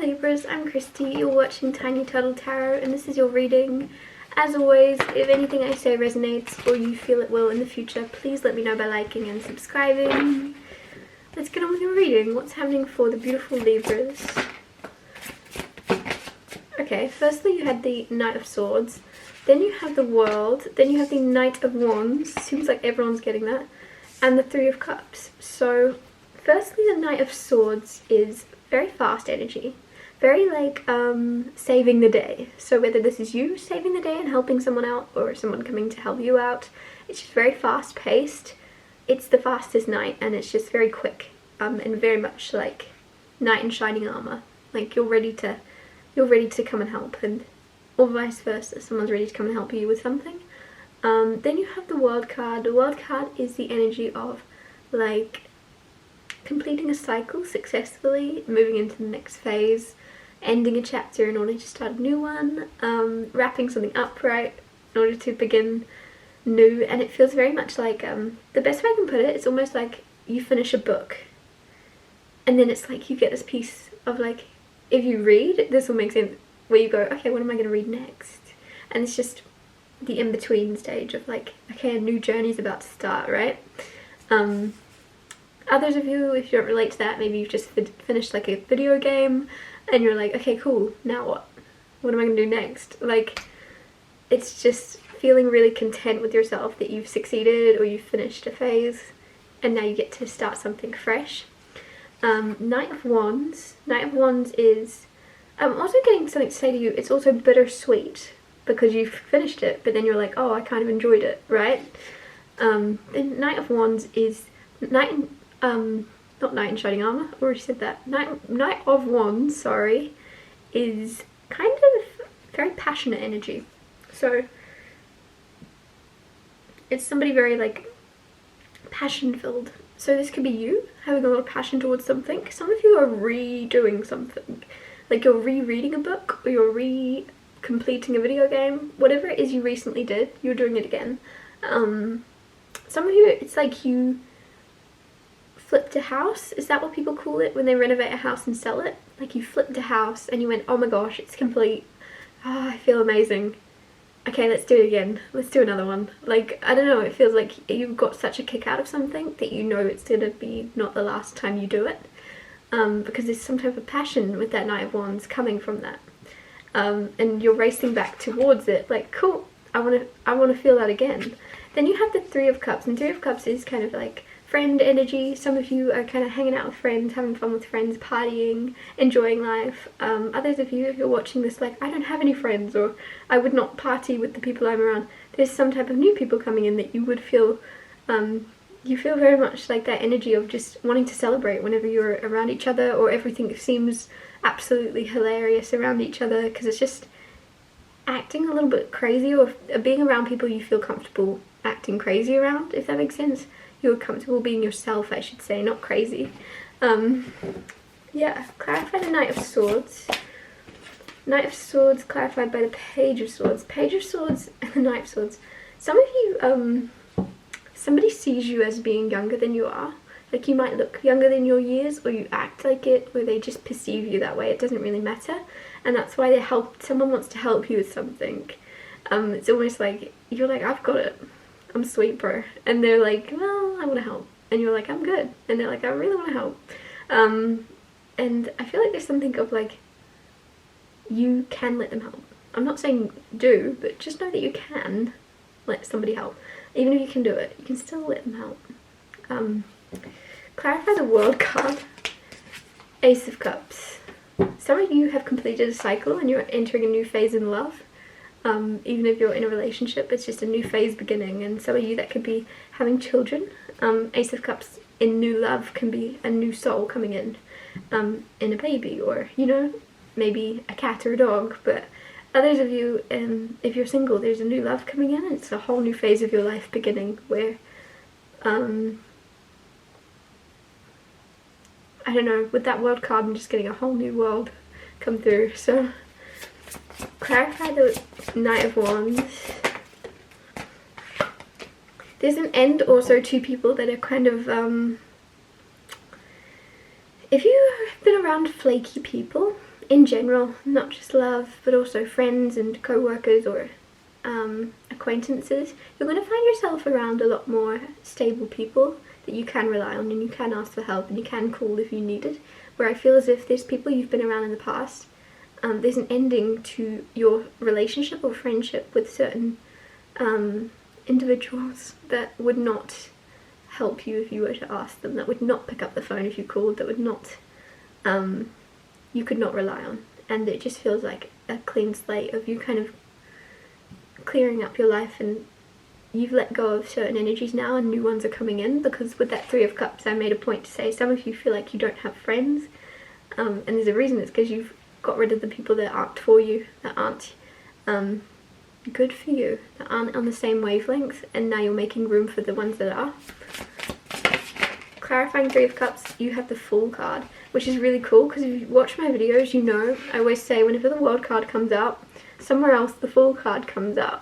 Libras, I'm Christy, you're watching Tiny Turtle Tarot and this is your reading. As always, if anything I say resonates or you feel it will in the future, please let me know by liking and subscribing. Let's get on with your reading. What's happening for the beautiful Libras? Okay, firstly you had the Knight of Swords, then you have the World, then you have the Knight of Wands, seems like everyone's getting that, and the Three of Cups. So firstly the Knight of Swords is very fast energy, very like saving the day. So whether this is you saving the day and helping someone out or someone coming to help you out, it's just very fast paced. It's the fastest knight and it's just very quick and very much like knight in shining armor. Like you're ready to come and help, and or vice versa, someone's ready to come and help you with something. Then you have the World card. The World card is the energy of like completing a cycle successfully, moving into the next phase, ending a chapter in order to start a new one, wrapping something up right in order to begin new. And it feels very much like, the best way I can put it, it's almost like you finish a book and then it's like you get this piece of like, if you read, this will make sense, where you go, okay, what am I going to read next? And it's just the in-between stage of like, okay, a new journey's about to start, right? Others of you, if you don't relate to that, maybe you've just finished like a video game and you're like, okay, cool, now what? What am I going to do next? Like, it's just feeling really content with yourself that you've succeeded or you've finished a phase and now you get to start something fresh. Knight of Wands. Knight of Wands is, I'm also getting something to say to you, it's also bittersweet because you've finished it, but then you're like, oh, I kind of enjoyed it, right? The Knight of Wands is not Knight in Shining Armor, I already said that. Knight of Wands, sorry, is kind of very passionate energy. So it's somebody very like passion filled. So this could be you having a lot of passion towards something. Some of you are redoing something, like you're rereading a book or you're completing a video game. Whatever it is you recently did, you're doing it again. Some of you, it's like you flipped a house. Is that what people call it when they renovate a house and sell it? Like you flipped a house and you went, oh my gosh, it's complete. Oh, I feel amazing. Okay, let's do it again. Let's do another one. Like, I don't know, it feels like you've got such a kick out of something that you know it's gonna be not the last time you do it. Because there's some type of passion with that Knight of Wands coming from that. And you're racing back towards it, like, cool, I wanna feel that again. Then you have the Three of Cups, and Three of Cups is kind of like friend energy. Some of you are kind of hanging out with friends, having fun with friends, partying, enjoying life. Others of you, if you're watching this, like, I don't have any friends, or I would not party with the people I'm around. There's some type of new people coming in that you would feel, you feel very much like that energy of just wanting to celebrate whenever you're around each other, or everything seems absolutely hilarious around each other, because it's just acting a little bit crazy, or being around people you feel comfortable acting crazy around, if that makes sense. You're comfortable being yourself, I should say, not crazy. Yeah, clarify the Knight of Swords. Knight of Swords clarified by the Page of Swords. Page of Swords and the Knight of Swords. Some of you, somebody sees you as being younger than you are. Like you might look younger than your years, or you act like it, or they just perceive you that way. It doesn't really matter. And that's why someone wants to help you with something. It's almost like, you're like, I've got it. I'm sweet, bro. And they're like, well, I want to help. And you're like, I'm good. And they're like, I really want to help. And I feel like there's something of like, you can let them help. I'm not saying do, but just know that you can let somebody help. Even if you can do it, you can still let them help. Clarify the World card. Ace of Cups. Some of you have completed a cycle and you're entering a new phase in love. Even if you're in a relationship, it's just a new phase beginning. And some of you, that could be having children. Ace of Cups in new love can be a new soul coming in a baby, or, you know, maybe a cat or a dog. But others of you, if you're single, there's a new love coming in and it's a whole new phase of your life beginning where, I don't know, with that World card I'm just getting a whole new world come through. So clarify the Knight of Wands. There's an end also to people that are kind of, if you have been around flaky people, in general, not just love, but also friends and co-workers or acquaintances, you're going to find yourself around a lot more stable people that you can rely on, and you can ask for help and you can call if you need it. Where I feel as if there's people you've been around in the past, there's an ending to your relationship or friendship with certain individuals that would not help you if you were to ask them, that would not pick up the phone if you called, that would not, you could not rely on. And it just feels like a clean slate of you kind of clearing up your life, and you've let go of certain energies now and new ones are coming in. Because with that Three of Cups, I made a point to say some of you feel like you don't have friends, and there's a reason. It's because you've got rid of the people that aren't for you, that aren't good for you, that aren't on the same wavelength, and now you're making room for the ones that are. Clarifying Three of Cups, you have the Fool card, which is really cool because if you watch my videos, you know I always say whenever the World card comes out, somewhere else the Fool card comes out,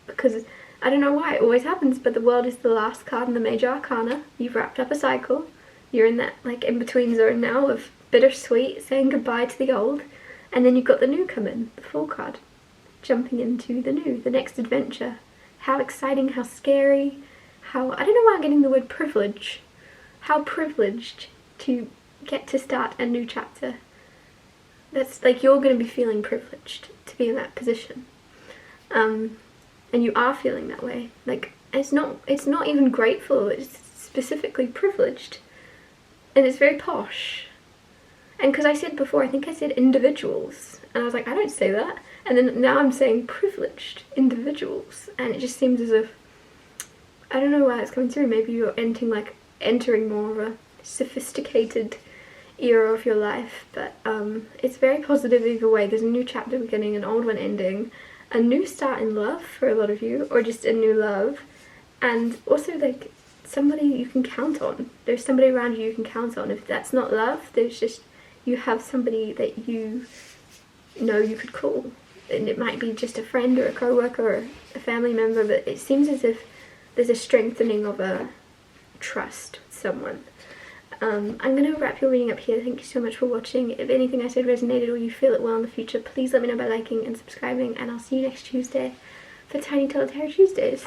because I don't know why it always happens, but the World is the last card in the major arcana. You've wrapped up a cycle, you're in that like in-between zone now of bittersweet, saying goodbye to the old, and then you've got the new come in, the Fool card, jumping into the new, the next adventure. How exciting, how scary, how, I don't know why I'm getting the word privilege, how privileged to get to start a new chapter. That's like, you're going to be feeling privileged to be in that position, and you are feeling that way. Like, it's not even grateful, it's specifically privileged, and it's very posh. And because I said before, I think I said individuals, and I was like, I don't say that, and then now I'm saying privileged individuals, and it just seems as if, I don't know why it's coming through. Maybe you're entering more of a sophisticated era of your life, but it's very positive either way. There's a new chapter beginning, an old one ending, a new start in love for a lot of you, or just a new love, and also like somebody you can count on. There's somebody around you can count on. If that's not love, there's just, you have somebody that you know you could call, and it might be just a friend or a co-worker or a family member, but it seems as if there's a strengthening of a trust with someone. I'm going to wrap your reading up here. Thank you so much for watching. If anything I said resonated or you feel it well in the future, please let me know by liking and subscribing, and I'll see you next Tuesday for Tiny Tell Tarot Tuesdays.